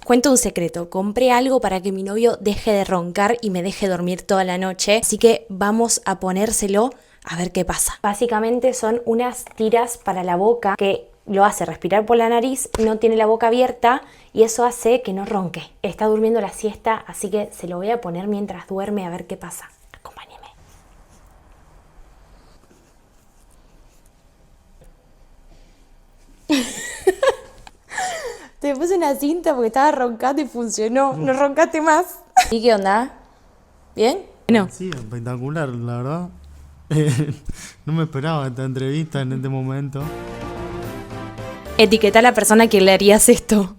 Cuento un secreto, compré algo para que mi novio deje de roncar y me deje dormir toda la noche, así que vamos a ponérselo a ver qué pasa. Básicamente son unas tiras para la boca que lo hace respirar por la nariz, no tiene la boca abierta y eso hace que no ronque. Está durmiendo la siesta, así que se lo voy a poner mientras duerme a ver qué pasa. Acompáñeme. Te puse una cinta porque estaba roncando y funcionó. No roncaste más. ¿Y qué onda? ¿Bien? Bueno. Sí, espectacular, la verdad. No me esperaba esta entrevista en este momento. Etiqueta a la persona que le harías esto.